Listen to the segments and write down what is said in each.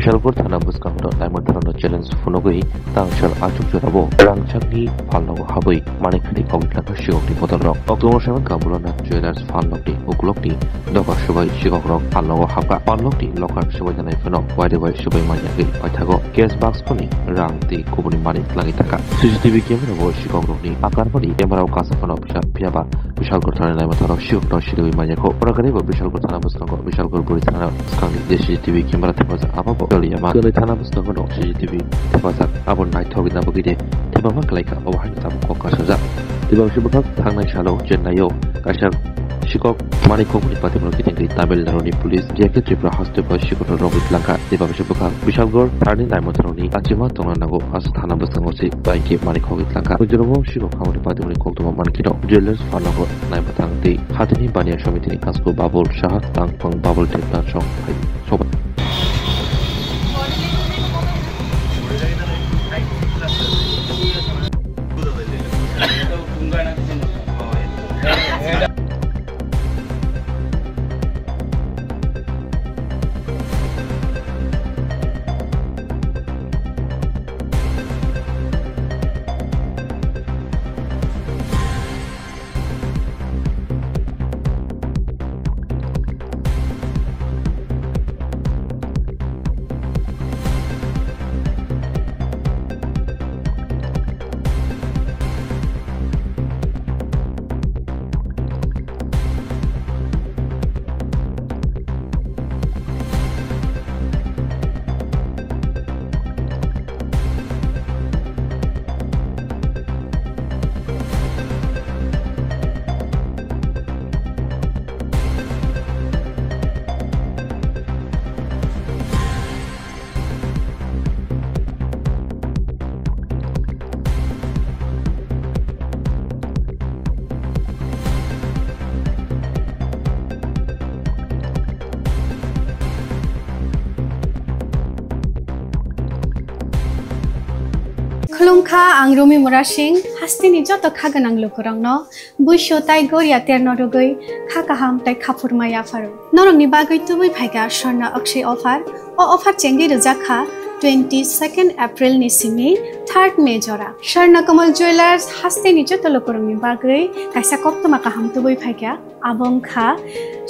Shalgur Thana Buskanto, Diamond Challenge Funogui, Tangshal Achurabo, Rangchangni, Palo Habui, Manikati Kogaka Shio, Potoro, October 7 Kabulana, Jewelers Falokti, Ukulokti, Doka Shubai, Shigoro, Palo Haka, Palokti, Locker Shubai Feno, Wide Away Shubai Mayaki, Patago, Gas Box Pony, Rang, the Kubuni Mani, Langitaka, CCTV camera, Shigoro, Akarpani, Emerald Casafano, Piaba, Vishalgur Thana, Lamataro, Shio, Shidu Mayako, Oraganiva, Vishalgur Thana Buskango, Vishalgur Buritana, Skangi, the CCTV camera was Ababo. Yama Gully Tanabus Nogono, CCTV, Tepazak, Abon Night Togi Nabugide, Tepamak like a Ohanatam Kokasaza, the Bashubak, Tanga Shalo, Jenayo, Kashar, Shikok, Maniko, Patimoki, Tamil Naroni Police, Jacket Tripra Hospital, Shikoto Robert Lanka, the Bashubuka, Bishalgor, Tani Lamotroni, Ajima Tonanago, as Tanabus by Cape Maniko Lanka, Ujuromo, Shiko County Patimoko Manikino, Jewelers Fanago, Naipatang, the Hatini Bania Shomitini Kasko Babul Shah, Tangpong Babul Teplan Shop, Soba. Klungka ang Rumi Murashing hastini joto khagan ang lukurangno buisho tai goria ternodogoi khakaham tai khapurmaya faru norong ni bagoi tubui phaiga sharna akshay offer o offer chengi rujakha 22nd April ni simi 3rd May jora Sharna Kamal Jewelers hastini joto lukurang ni bagoi kaisa koptoma kaham tubui phaiga abong kha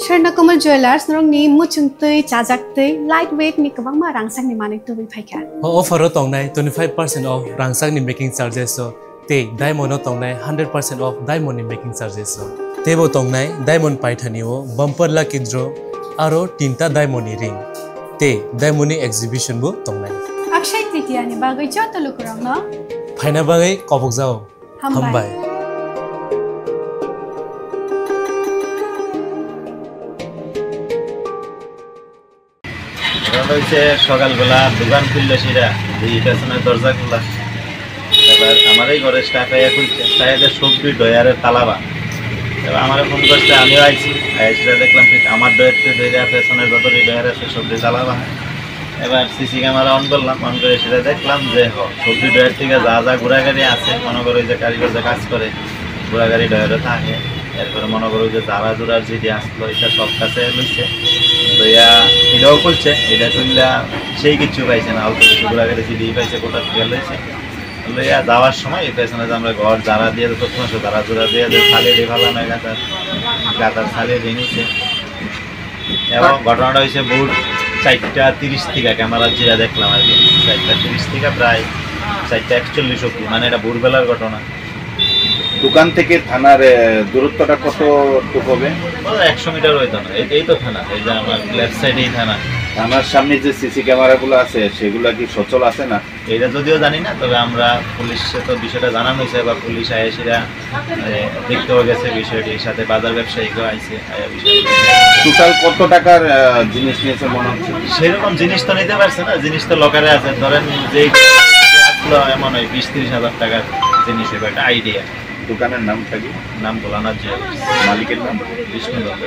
Sharna Kamal Jewelers norong ni muchungtui chajaktui lightweight ni kabang ma rangsang ni manik tubui phaiga offer tongnai 25% off rangsang ni making charges so te diamond tongnai 100% off diamond ni making charges so tebo tongnai diamond paithani o bumper lucky draw aro tinta diamond ni ring te diamond ni exhibition bo tongnai akshay tritiya ni bagoi joto lukurang no phaina bagai kobok jao hambai হইছে সকালবেলা দোকান খুললে সেটা এই পেছনের দরজা খোলা এবার আমারই ঘরে স্টাফ আয়া খুলছে তাইদের সবজি ডয়ারের তালাবা এবার আমার ফোন করছে আমিও আইছি সেটা দেখলাম ঠিক আমার ডয়ারতে ধরে পেছনের যত ডয়ার আছে সবজি তালাবা এবার সিসি ক্যামেরা অন করলাম অন করে সেটা দেখলাম যে সবজি ডয়ার থেকে যা যা ঘোরাগাড়ি আছে মনে করো যে কারিগর যে কাজ করে ঘোরাগাড়ি ডয়ারে থাকে এরপরে মনে করো যে যারা জোড়ার যেটি আসলো এটা সব কাছে লইছে লইয়া এটাও খুলছে এটা খুললা সেই কিছু পাইছে না অল্প কিছু ঘোরাঘুরি যেটি পাইছে কোথা থেকে লইছে লইয়া যাওয়ার সময় এই পেছনে যে আমরা ঘর যারা দিয়ে প্রথম আসো যারা জোড়া দিয়ে যে ছালে দিয়ে ভালো নয় গাতার ছালে দিয়ে নিচ্ছে এবং ঘটনাটা হয়েছে ভোর 4:30 থেকে ক্যামেরা যেটা দেখলাম আর কি 4:30 থেকে প্রায় 4:41 অবধি মানে এটা ভোরবেলার ঘটনা দোকান থেকে থানার দূরত্বটা কতটুকু হবে 100 মিটার হইতো না এই তো থানা এই যে আমার লেফট সাইডেই থানা থানার সামনে যে সিসি ক্যামেরাগুলো আছে সেগুলো কি সচল আছে না এটা যদিও জানি না তবে আমরা পুলিশে তো বিষয়টা জানানো হয়েছে বা পুলিশ আইসিরা দেখতেও গেছে বিষয়টির সাথে বাজার ব্যবসায়ীকেও আইসে টোটাল কত টাকার জিনিস নিয়েছে মনে হচ্ছে সেরকম জিনিস তো নিতে পারছে না জিনিস তো লকারে আছে ধরেন যে আসলো এমন হয় 20-30 হাজার টাকার জিনিস হবে একটা আইডিয়া দোকানের নামটা কি নাম ভোলানাথ জুয়েলার্স মালিকের নাম বিষ্ণু দত্ত